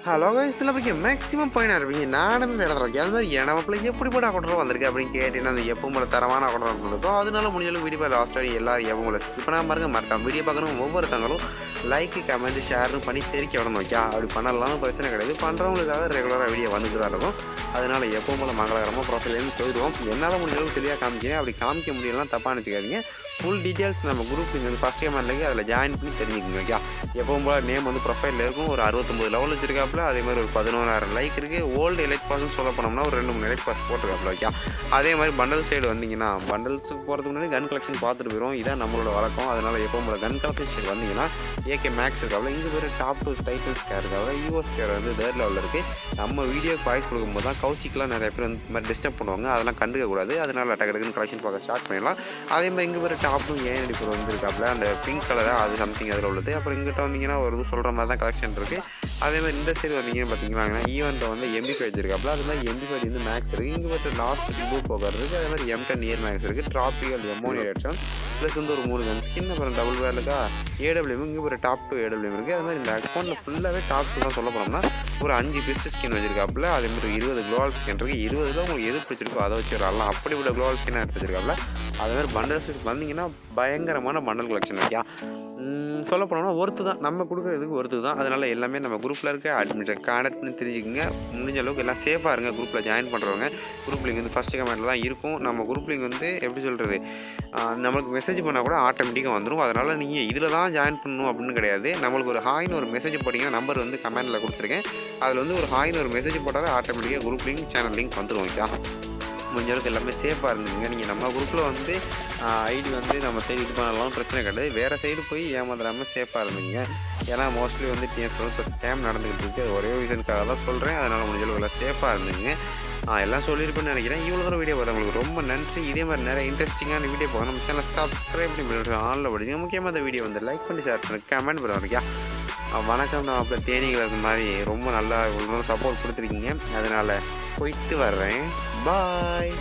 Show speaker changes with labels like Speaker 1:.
Speaker 1: Hello guys, இதில் போய் maximum point இருப்பீங்க. நானும் நடந்துருக்கேன். அது மாதிரி என் நம்மளுக்கு எப்படி போட அக்கௌண்ட் வந்திருக்கு அப்படின்னு கேட்டீங்கன்னா, அந்த எப்பவும் போல தரமான அக்கௌண்ட் இருக்கும். அதனால முடிஞ்சாலும் வீடியோ லாஸ்ட் வரைக்கும் எல்லாரும் எப்பவும் ஸ்கிப் பண்ணாமல் பாருங்க. மறக்காம வீடியோ பார்க்குறவங்க ஒவ்வொருத்தங்களும் லைக், கமெண்ட், ஷேர்னு பண்ணி தெரிக்க விடணும். ஓகே, அப்படி பண்ணலாம் பிரச்சனை கிடையாது. பண்ணுறவங்களுக்காக ரெகுலராக வீடியோ வந்துட்டு தான் இருக்கும். அதனால எப்பவும் போல மங்களகரமாக ப்ரொஃபைல்லேருந்து போயிடுவோம். என்னால் முடிஞ்சளவுக்கு தெளிவாக காமிக்கிறேன். அப்படி காமிக்க முடியலாம் தப்பாக நினச்சிக்காதீங்க. ஃபுல் டீட்டெயில்ஸ் நம்ம குரூப் வந்து ஃபஸ்ட் டைம் அதில் ஜாயின் பண்ணி தெரிஞ்சுக்கோங்க. ஓகே, எப்பவும் போல் நேம் வந்து ப்ரொஃபைலில் இருக்கும். ஒரு 69 லெவல் வச்சிருக்காப்புல. அதே மாதிரி ஒரு 11,000 லைக் இருக்குது. ஓல்டு எலைட் பாஸ்ன்னு சொல்ல போனோம்னா ஒரு 2-3 எலைட் பாஸ் போட்டிருக்காப்புல. ஓகே, அதே மாதிரி பண்டல் சைடு வந்தீங்கன்னா பண்டல்ஸுக்கு போகிறதுக்கு முன்னாடி கன் கலெக்ஷன் பார்த்துட்டு போயிடும். இதான் நம்மளோட வழக்கம். அதனால் எப்பவும் போல கன் கலெக்ஷன் சைடு வந்தீங்கன்னா AK மேக்ஸ் இருக்காப்புல. இங்கே பேர் டாப் 2 டைட்டில்ஸ் கேர் இருக்காங்க. யூஎஸ் கேர் வந்து 3rd லெவலில் இருக்குது. நம்ம வீடியோக்கு வாய்ஸ் கொடுக்கும்போது தான் கௌசிக்கெலாம் நிறைய பேர் வந்து இந்த மாதிரி டிஸ்டர்ப் பண்ணுவாங்க. அதெல்லாம் கண்டுக்கக்கூடாது. அதனால் டக்குன்னு கலெக்ஷன் பார்க்க ஸ்டார்ட் பண்ணிடலாம். அதே மாதிரி இங்கே பேர் டாப் 2 ஏன் அடிப்பர் வந்துருக்காப்புல. அந்த பிங்க் கலராக அது சம்திங் அதில் உள்ளது. அப்புறம் இங்கிட்ட வந்தீங்கன்னா ஒரு இது சொல்கிற மாதிரி தான் கலெக்ஷன் இருக்குது. அதே மாதிரி இந்த சைடு வந்தீங்கன்னு பார்த்தீங்கன்னா ஈவெண்ட்டை வந்து MP5 வச்சிருக்காப்புல. அது மாதிரி MP5 வந்து மேக்ஸ் இருக்குது. இங்கே பார்த்து லாஸ்ட் ப்ளூ போக்கர் இருக்குது. அதே மாதிரி M10 இயர் மேக்ஸ் இருக்குது. ட்ராபிக்கல் M1 எடிஷன் ப்ளஸ் வந்து ஒரு 3 கன் ஸ்கின். அப்புறம் டபுள் வேர்லுக்கா AWM. இங்கே ஒரு டாப் 2 AWM இருக்குது. அது மாதிரி இந்த அக்கௌண்ட்டில் ஃபுல்லாகவே டாப் 2 தான் சொல்ல போனோம்னா ஒரு 5 பெஸ்ட் ஸ்கின் வச்சிருக்காப்புல. அதே மாதிரி 20 குளோவல் ஸ்கின் இருக்குது. 20 உங்களுக்கு எது பிடிச்சிருக்கோ அதை வச்சு வரலாம். அப்படிப்பட்ட குளோவல் ஸ்கின்னாக எடுத்து வச்சிருக்காப்புல. அதே மாதிரி பண்டல்ஸ் வந்தீங்கன்னா பயங்கரமான பண்டல் கலெக்ஷன் வைக்கா. சொல்ல போனோம்னா ஒருத்து தான், நம்ம கொடுக்குறதுக்கு ஒருத்து தான். அதனால் எல்லாமே நம்ம குரூப்பில் இருக்க அட்மிட்டை கான்டாக்ட் பண்ணி தெரிஞ்சுக்கோங்க. முடிஞ்ச அளவுக்கு எல்லாம் சேஃபாக இருங்க. குரூப்பில் ஜாயின் பண்ணுறவங்க குரூப் லிங்க் வந்து ஃபஸ்ட்டு கமெண்ட்டில் தான் இருக்கும். நம்ம குரூப் லிங்க் வந்து எப்படி சொல்கிறது, நம்மளுக்கு மெசேஜ் பண்ணால் கூட ஆட்டோமேட்டிக்காக வந்துடும். அதனால் நீங்கள் இதில் தான் ஜாயின் பண்ணணும் அப்படின்னு கிடையாது. நம்மளுக்கு ஒரு ஹாய்னு ஒரு மெசேஜ் போட்டிங்கன்னா நம்பர் வந்து கமெண்ட்டில் கொடுத்துருக்கேன். அதில் வந்து ஒரு ஹாய்னு ஒரு மெசேஜ் போட்டாலே ஆட்டோமேட்டிக்காக குரூப் லிங்க் சேனல் லிங்க் வந்துடும். ஓகே, முடிஞ்ச அளவுக்கு எல்லாமே சேஃபாக இருந்துங்க. நீங்கள் நம்ம குரூப்பில் வந்து ஐடி வந்து நம்ம சைடு இது பண்ணலாம், பிரச்சனை கிடையாது. வேறு சைடு போய் ஏமாந்துடாமல் சேஃபாக இருந்துங்க. ஏன்னா மோஸ்ட்லி வந்து TF ஸ்கேம் நடந்துக்கிட்டு இருக்குது. ஒரே ரீசனுக்காக தான் சொல்கிறேன். அதனால் முடிஞ்ச அளவுக்கு எல்லாம் சேஃபாக இருந்துங்க. எல்லாம் சொல்லியிருப்பேன்னு நினைக்கிறேன். இவ்வளோ தூரம் வீடியோ பார்த்து உங்களுக்கு ரொம்ப நன்றி. இதே மாதிரி நிறைய இன்ட்ரெஸ்டிங்கான வீடியோ பார்க்க நம்ம சேனல் சப்ஸ்கிரைப் பண்ணி ஆனில் படிங்க. முக்கியமாக இந்த வீடியோ வந்து லைக் பண்ணி ஷேர் பண்ணி கமெண்ட் பண்ணுவாங்க. வணக்கம், நான் அப்போ தேனிகள் மாதிரி ரொம்ப நல்லா இவ்வளோ சப்போர்ட் கொடுத்துருக்கீங்க. அதனால் போயிட்டு வர்றேன். பாய்.